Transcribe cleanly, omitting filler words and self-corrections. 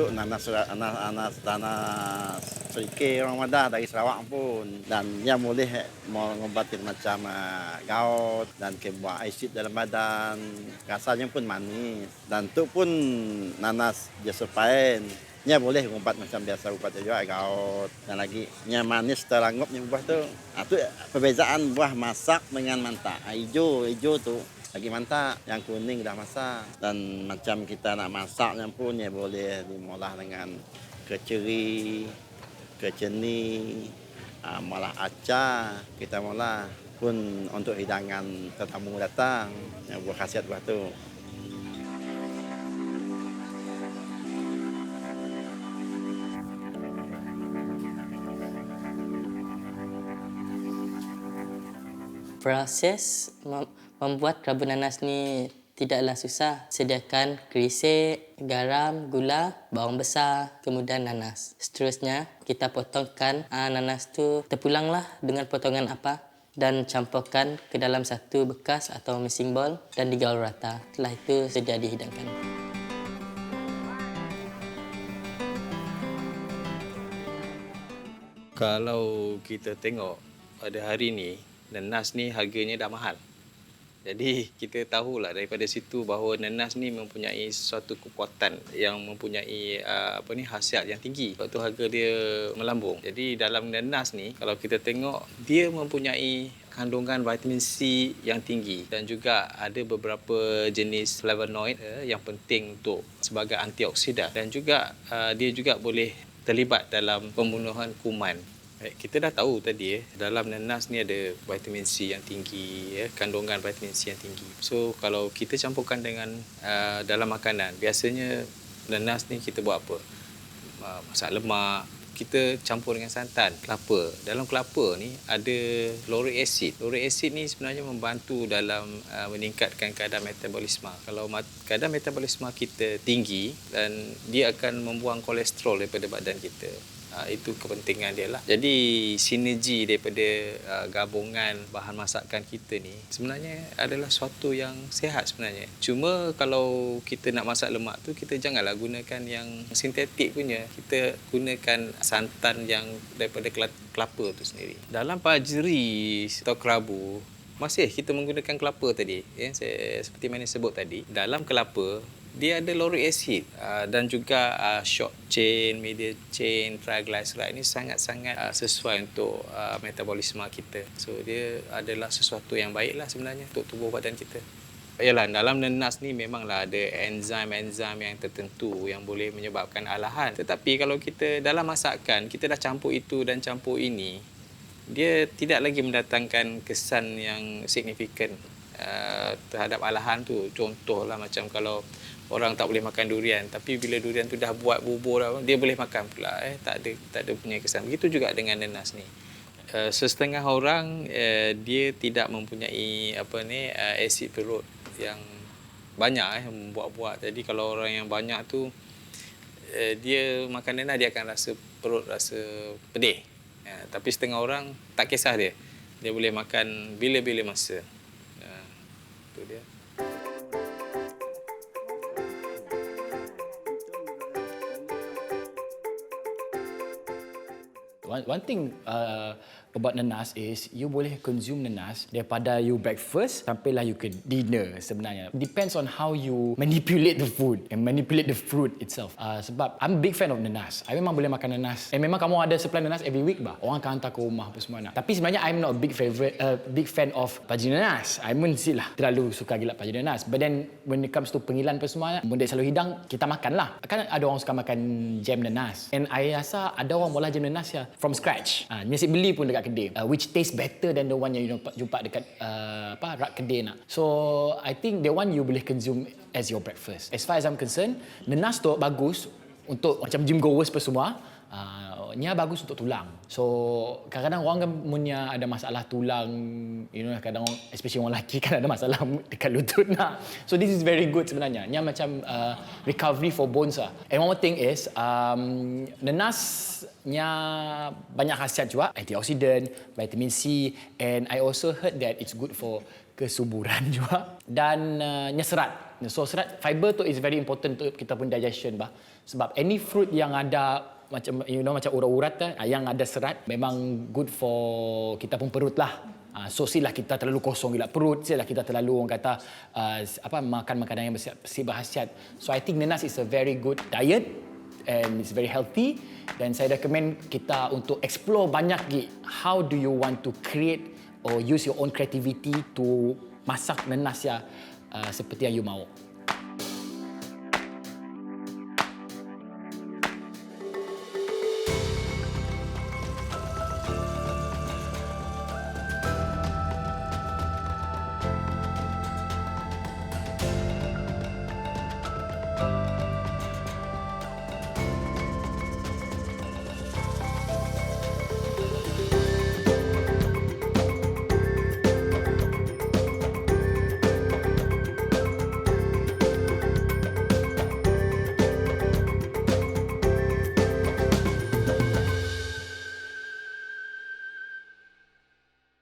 untuk nanas serikih orang Madah dari Sarawak pun. Dan dia boleh mengobati macam gout dan buat asid dalam badan. Rasanya pun manis. Dan tu pun nanas Josephine. Nya boleh ubat macam biasa ubat juga gout dan lagi nya manis terangupnya buah tu. Itu perbezaan buah masak dengan mantap. Hijau tu lagi mantap, yang kuning dah masak. Dan macam kita nak masaknya pun ya boleh dimolah dengan keceri, keceni, malah acar kita molah pun untuk hidangan tetamu datang. Yang buah khasiat buah tu. Proses membuat kerabu nanas ni tidaklah susah. Sediakan kerisik, garam, gula, bawang besar, kemudian nanas. Seterusnya, kita potongkan nanas tu terpulanglah dengan potongan apa dan campurkan ke dalam satu bekas atau mixing bowl dan digaul rata. Setelah itu sedia dihidangkan. Kalau kita tengok pada hari ni, nanas ni harganya dah mahal. Jadi kita tahulah daripada situ bahawa nanas ni mempunyai suatu kekuatan yang mempunyai khasiat yang tinggi. Sebab tu harga dia melambung. Jadi dalam nanas ni kalau kita tengok dia mempunyai kandungan vitamin C yang tinggi dan juga ada beberapa jenis flavonoid yang penting untuk sebagai antioksidan dan juga dia juga boleh terlibat dalam pembunuhan kuman. Kita dah tahu tadi dalam nanas ni ada vitamin C yang tinggi, kandungan vitamin C yang tinggi. So kalau kita campurkan dengan dalam makanan, biasanya nanas ni kita buat apa? Masak lemak, kita campur dengan santan, kelapa. Dalam kelapa ni ada lauric acid. Lauric acid ni sebenarnya membantu dalam meningkatkan kadar metabolisme. Kalau kadar metabolisme kita tinggi dan dia akan membuang kolesterol daripada badan kita. Itu kepentingan dia lah. Jadi sinergi daripada gabungan bahan masakan kita ni sebenarnya adalah suatu yang sihat sebenarnya. Cuma kalau kita nak masak lemak tu kita janganlah gunakan yang sintetik punya. Kita gunakan santan yang daripada kelapa tu sendiri. Dalam pajeri atau kerabu masih kita menggunakan kelapa tadi. Seperti mana sebut tadi. Dalam kelapa dia ada lauric acid dan juga short chain, medium chain, triglyceride ini sangat-sangat sesuai untuk metabolisme kita. So dia adalah sesuatu yang baiklah sebenarnya untuk tubuh badan kita. Yalah, dalam nanas ni memanglah ada enzim-enzim yang tertentu yang boleh menyebabkan alahan. Tetapi kalau kita dalam masakan, kita dah campur itu dan campur ini, dia tidak lagi mendatangkan kesan yang signifikan terhadap alahan tu. Contohlah macam kalau orang tak boleh makan durian, tapi bila durian tu dah buat bubur dia boleh makan pula. Tak ada punya kesan. Begitu juga dengan nanas ni. Setengah orang dia tidak mempunyai asid perut yang banyak membuat-buat. Jadi kalau orang yang banyak tu dia makan nanas dia akan rasa perut rasa pedih. Tapi setengah orang tak kisah dia. Dia boleh makan bila-bila masa. Itu dia. One thing about nanas is you boleh consume nanas daripada you breakfast sampailah you ke dinner sebenarnya. Depends on how you manipulate the food and manipulate the fruit itself. Sebab I'm a big fan of nanas. I memang boleh makan nanas. Memang kamu ada supply nanas every week bah. Orang akan hantar ke rumah apa semua nak. Tapi sebenarnya I'm not a big fan of pajeri nanas. I pun lah terlalu suka gila pajeri nanas. But then when it comes to pengilan apa semua, benda selalu hidang kita makan lah. Kan ada orang suka makan jam nanas. And I rasa ada orang molah jam nanas ya from scratch. Nyesik beli pun dekat kedai, which tastes better than the one yang you jumpa dekat rak kedai nak. So I think the one you boleh consume as your breakfast. As far as I'm concerned, nanas tu bagus untuk macam gym goers apa semua. Nya bagus untuk tulang. So kadang-kadang orang kan punya ada masalah tulang, kadang especially orang lelaki kan ada masalah dekat lutut nak. So this is very good sebenarnya. Nya macam recovery for bones lah. And one more thing is nanasnya banyak khasiat juga, antioksidan, vitamin C, and I also heard that it's good for kesuburan juga dan nya serat. So serat fiber tu is very important untuk kita pun digestion bah. Sebab any fruit yang ada macam macam urat-urat yang ada serat memang good for kita pun perut lah. So silah kita terlalu kosong gila perut, silah kita terlalu orang kata makan makanan yang bersihasiat. So I think nanas is a very good diet and it's very healthy, dan saya recommend kita untuk explore banyak lagi how do you want to create or use your own creativity to masak nanas ya seperti yang you mahu.